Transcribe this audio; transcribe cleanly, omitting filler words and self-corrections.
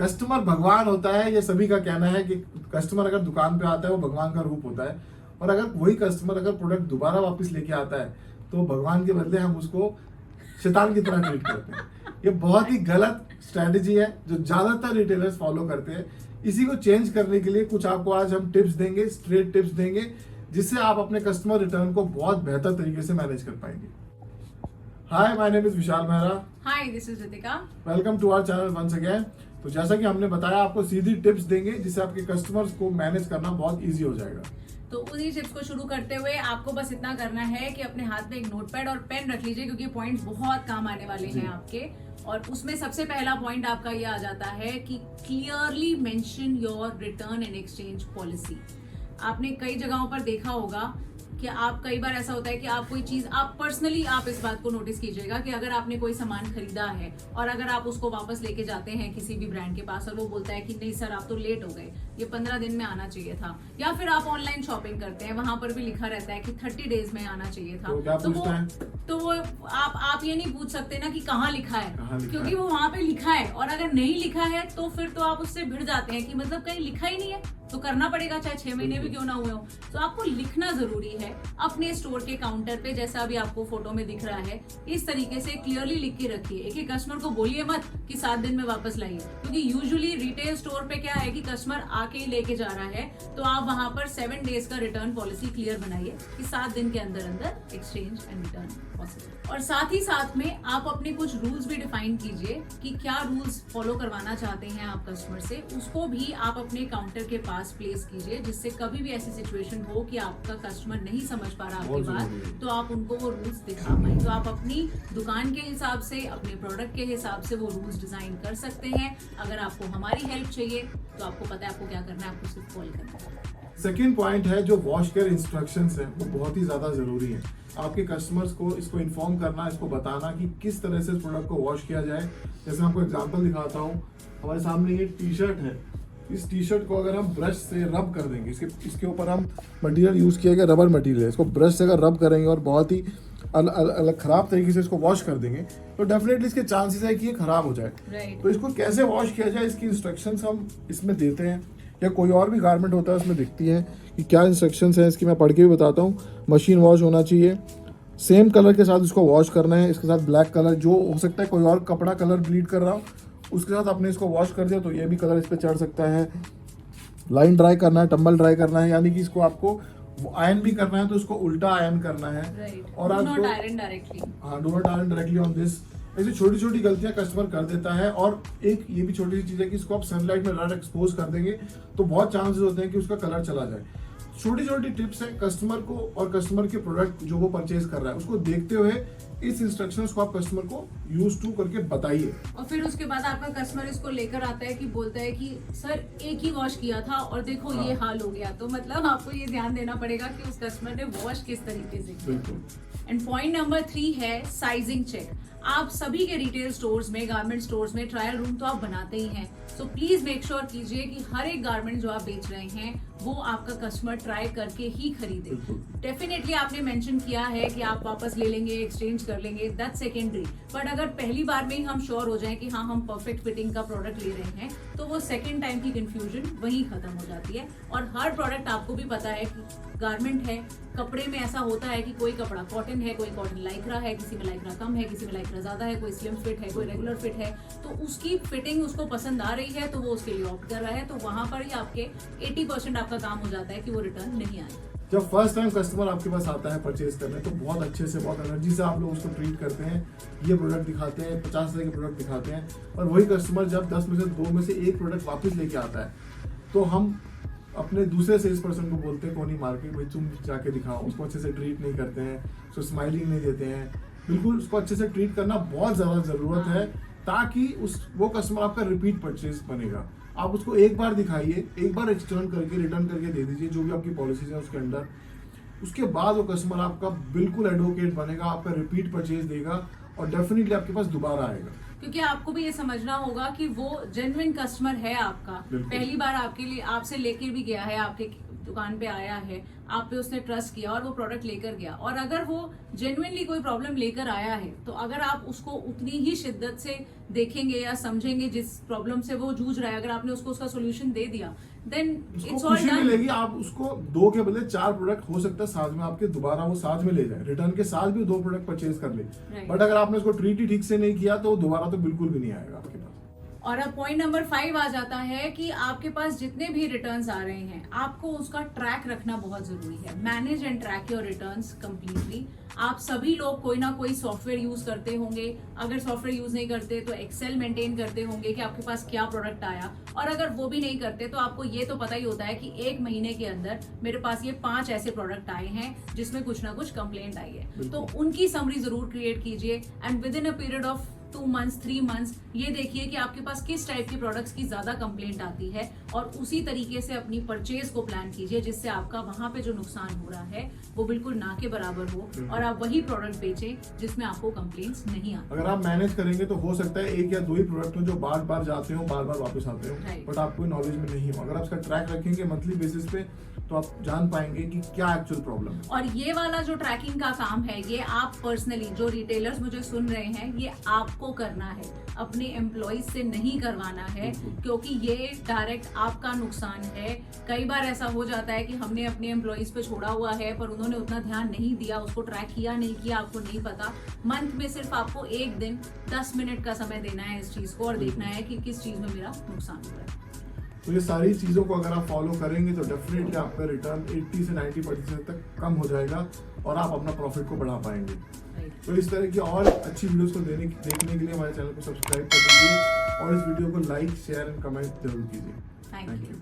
Customer भगवान होता है, ये सभी का कहना है कि कस्टमर अगर दुकान पे आता है वो भगवान का रूप होता है, और अगर वही कस्टमर अगर प्रोडक्ट दोबारा वापस लेके आता है तो भगवान के बदले हम उसको शैतान की तरह ट्रीट करते हैं। ये बहुत ही गलत स्ट्रैटेजी है जो ज्यादातर रिटेलर्स फॉलो करते हैं। इसी को चेंज करने के लिए कुछ आपको आज हम टिप्स देंगे, स्ट्रेट टिप्स देंगे, जिससे आप अपने कस्टमर रिटर्न को बहुत बेहतर तरीके से मैनेज कर पाएंगे। Hi, my name is Vishal Mehra. Hi, this is Ritika. Welcome to our channel once again. तो जैसा कि हमने बताया, आपको सीधी टिप्स देंगे जिससे आपके कस्टमर्स को मैनेज करना बहुत इजी हो जाएगा। तो उन्हीं टिप्स को शुरू करते हुए आपको बस इतना करना है कि अपने हाथ में एक नोटपैड और पेन रख लीजिए, क्योंकि पॉइंट्स बहुत काम आने वाले हैं आपके। और उसमें सबसे पहला पॉइंट आपका ये आ जाता है कि clearly mention your return and exchange policy. आपने कई जगहों पर देखा होगा कि आप कई बार ऐसा होता है कि आप कोई चीज, आप पर्सनली आप इस बात को नोटिस कीजिएगा कि अगर आपने कोई सामान खरीदा है और अगर आप उसको वापस लेके जाते हैं किसी भी ब्रांड के पास और वो बोलता है कि नहीं सर आप तो लेट हो गए, ये 15 दिन में आना चाहिए था, या फिर आप ऑनलाइन शॉपिंग करते हैं, वहां पर भी लिखा रहता है कि 30 डेज में आना चाहिए था, तो वो आप ये नहीं पूछ सकते ना कि कहाँ लिखा है, क्योंकि वो वहां पे लिखा है। और अगर नहीं लिखा है तो फिर तो आप उससे भिड़ जाते हैं कि मतलब कहीं लिखा ही नहीं है तो करना पड़ेगा, चाहे 6 महीने भी क्यों ना हुए हो। तो आपको लिखना जरूरी है अपने स्टोर के काउंटर पे, जैसा अभी आपको फोटो में दिख रहा है, इस तरीके से क्लियरली लिख के रखिए। एक कस्टमर को बोलिए मत कि 7 दिन में वापस लाइए, क्योंकि यूजुअली रिटेल स्टोर पे क्या है कि कस्टमर आके ही लेके जा रहा है, तो आप वहां पर 7 डेज का रिटर्न पॉलिसी क्लियर बनाइए कि 7 दिन के अंदर अंदर एक्सचेंज एंड रिटर्न पॉसिबल। और साथ ही साथ में आप अपने कुछ रूल्स भी डिफाइन कीजिए कि क्या रूल्स फॉलो करवाना चाहते हैं आप कस्टमर से, उसको भी आप अपने काउंटर के पास प्लेस कीजिए, जिससे कभी भी ऐसी सिचुएशन हो कि आपका कस्टमर नहीं समझ पा रहा आपकी बात, तो आप उनको वो रूल्स दिखा पाए। तो आप अपनी दुकान के हिसाब से, अपने प्रोडक्ट के हिसाब से वो रूल्स डिजाइन कर सकते हैं। अगर आपको हमारी हेल्प चाहिए तो आपको पता है आपको क्या करना है, आपको सिर्फ कॉल करना है। सेकेंड पॉइंट है जो वॉश केयर इंस्ट्रक्शंस है वो बहुत ही ज्यादा जरूरी है। आपके कस्टमर्स को इसको इन्फॉर्म करना, इसको बताना कि किस तरह से इस प्रोडक्ट को वॉश किया जाए। जैसे मैं आपको एग्जांपल दिखाता हूँ, हमारे सामने ये टी शर्ट है। इस टी शर्ट को अगर हम ब्रश से रब कर देंगे, इसके ऊपर हम मटेरियल यूज किया गया रबर मटेरियल है, इसको ब्रश से अगर रब करेंगे और बहुत ही अलग खराब तरीके से इसको वॉश कर देंगे तो डेफिनेटली इसके चांसेस है कि ये खराब हो जाए। तो इसको कैसे वॉश किया जाए, इसकी इंस्ट्रक्शंस हम इसमें देते हैं, या कोई और भी गारमेंट होता है उसमें दिखती है कि क्या इंस्ट्रक्शंस हैं इसकी। मैं पढ़ के भी बताता हूँ। मशीन वॉश होना चाहिए, सेम कलर के साथ इसको वॉश करना है, इसके साथ ब्लैक कलर, जो हो सकता है कोई और कपड़ा कलर ब्लीड कर रहा हो उसके साथ आपने इसको वॉश कर दिया तो ये भी कलर इस पर चढ़ सकता है। लाइन ड्राई करना है, टम्बल ड्राई करना है, यानी कि इसको आपको आयरन भी करना है तो इसको उल्टा आयरन करना है। और do not iron directly on this. ऐसी छोटी छोटी गलतियां कस्टमर कर देता है। और एक ये भी छोटी सी चीज है कि इसको आप सनलाइट में डायरेक्ट एक्सपोज कर देंगे तो बहुत चांसेस होते हैं कि उसका कलर चला जाए। छोटी छोटी टिप्स है कस्टमर को, और कस्टमर के प्रोडक्ट जो वो परचेज कर रहा है उसको देखते हुए इस इंस्ट्रक्शंस को आप कस्टमर को यूज टू करके बताइए। और फिर उसके बाद आपका कस्टमर इसको लेकर आता है कि बोलता है कि सर एक ही वॉश किया था और देखो ये हाल हो गया, तो मतलब आपको ये ध्यान देना पड़ेगा कि उस कस्टमर ने वॉश किस तरीके से किया। एंड पॉइंट नंबर 3 है साइजिंग चेक। आप सभी के रिटेल स्टोर्स में, गारमेंट स्टोर्स में ट्रायल रूम तो आप बनाते ही हैं, सो प्लीज मेक श्योर कीजिए कि हर एक गारमेंट जो आप बेच रहे हैं वो आपका कस्टमर ट्राई करके ही खरीदे। डेफिनेटली आपने मेंशन किया है कि आप वापस ले लेंगे, एक्सचेंज कर लेंगे, दैट्स सेकेंडरी, बट अगर पहली बार में ही हम श्योर हो जाएं कि हाँ हम परफेक्ट फिटिंग का प्रोडक्ट ले रहे हैं तो वो सेकेंड टाइम की कंफ्यूजन वहीं खत्म हो जाती है। और हर प्रोडक्ट आपको भी पता है कि गारमेंट है, कपड़े में ऐसा होता है कि कोई कपड़ा कॉटन है, कोई कॉटन लाइक्रा है, किसी में लाइक्रा कम है, किसी में लाइक्रा ज्यादा है, कोई स्लिम फिट है, कोई रेगुलर फिट है, तो उसकी फिटिंग उसको पसंद आ रही है तो वो उसके लिए ऑप्ट कर रहा है, तो वहां पर ही आपके 80% आपका काम हो जाता है कि वो रिटर्न नहीं आए। जब फर्स्ट टाइम कस्टमर आपके पास आता है परचेज करने तो बहुत अच्छे से, बहुत एनर्जी से आप लोग उसको ट्रीट करते हैं, ये प्रोडक्ट दिखाते हैं, 50 तरह के प्रोडक्ट दिखाते हैं, और वही कस्टमर जब 10 में से 2 में से 1 प्रोडक्ट वापस लेके आता है तो हम अपने दूसरे सेल्स पर्सन को बोलते हैं कोनी मार्केट, भाई तुम जाके दिखाओ। उसको अच्छे से ट्रीट नहीं करते हैं, उसको स्माइलिंग नहीं देते हैं, बिल्कुल उसको अच्छे से ट्रीट करना बहुत ज़्यादा ज़रूरत है ताकि वो कस्टमर आपका रिपीट परचेज बनेगा। आप उसको एक बार दिखाइए, एक बार रिटर्न करके दे दीजिए जो भी आपकी पॉलिसीज है उसके अंडर। उसके बाद वो कस्टमर आपका बिल्कुल एडवोकेट बनेगा, आपका रिपीट परचेज देगा और डेफिनेटली आपके पास दोबारा आएगा। क्योंकि आपको भी ये समझना होगा कि वो जेन्युइन कस्टमर है आपका, पहली बार आपके लिए आपसे लेके भी गया है, आपके दुकान पे आया है, आप पे उसने ट्रस्ट किया और वो प्रोडक्ट लेकर गया, और अगर वो जेन्युइनली कोई प्रॉब्लम लेकर आया है तो अगर आप उसको उतनी ही शिद्दत से देखेंगे या समझेंगे जिस प्रॉब्लम से वो जूझ रहा है, अगर आपने उसको उसका सोल्यूशन दे दिया, देन उसको इट्स ऑल खुशी डन। मिलेगी। आप उसको 2 के बदले 4 प्रोडक्ट हो सकता है साथ में आपके दोबारा वो साथ में ले जाए, रिटर्न के साथ भी 2 प्रोडक्ट परचेज कर ले। Right. बट अगर आपने उसको ट्रीट ही ठीक से नहीं किया तो दोबारा तो बिल्कुल भी नहीं आएगा आपके पास। और अब पॉइंट नंबर 5 आ जाता है कि आपके पास जितने भी रिटर्न्स आ रहे हैं, आपको उसका ट्रैक रखना बहुत जरूरी है। Manage and track your returns completely. आप सभी लोग कोई ना कोई सॉफ्टवेयर यूज करते होंगे, अगर सॉफ्टवेयर यूज नहीं करते तो एक्सेल मेंटेन करते होंगे कि आपके पास क्या प्रोडक्ट आया, और अगर वो भी नहीं करते तो आपको ये तो पता ही होता है कि 1 महीने के अंदर मेरे पास ये 5 ऐसे प्रोडक्ट आए हैं जिसमें कुछ ना कुछ कंप्लेंट आई है। तो उनकी समरी जरूर क्रिएट कीजिए, and with in a period of 2 months 3 months ये देखिए कि आपके पास किस टाइप के प्रोडक्ट्स की ज्यादा कंप्लेंट आती है, और उसी तरीके से अपनी परचेज को प्लान कीजिए जिससे आपका वहां पे जो नुकसान हो रहा है वो बिल्कुल ना के बराबर हो, और आप वही प्रोडक्ट बेचें जिसमें आपको कंप्लेंट्स नहीं आती। अगर आप मैनेज करेंगे तो हो सकता है 1 या 2 ही प्रोडक्ट हो जो बार बार जाते हो, बार बार वापस आते हो, Right. बट आपको नॉलेज में नहीं हो। अगर आप इसका ट्रैक रखेंगे मंथली बेसिस पे तो आप जान पाएंगे कि क्या एक्चुअल प्रॉब्लम है। और ये वाला जो ट्रैकिंग का काम है, ये आप पर्सनली, जो रिटेलर्स मुझे सुन रहे हैं, ये आपको करना है, अपने एम्प्लॉइज से नहीं करवाना है, क्योंकि ये डायरेक्ट आपका नुकसान है। कई बार ऐसा हो जाता है कि हमने अपने एम्प्लॉइज पे छोड़ा हुआ है पर उन्होंने उतना ध्यान नहीं दिया, उसको ट्रैक किया नहीं किया, आपको नहीं पता। मंथ में सिर्फ आपको 1 दिन 10 मिनट का समय देना है इस चीज को, और देखना है कि किस चीज में मेरा नुकसान हो रहा है। तो ये सारी चीज़ों को अगर आप फॉलो करेंगे तो डेफिनेटली आपका रिटर्न 80 से 90% तक कम हो जाएगा और आप अपना प्रॉफिट को बढ़ा पाएंगे। तो इस तरह की और अच्छी वीडियोस को देखने के लिए हमारे चैनल को सब्सक्राइब कर दीजिए और इस वीडियो को लाइक शेयर एंड कमेंट जरूर कीजिए। Thank you.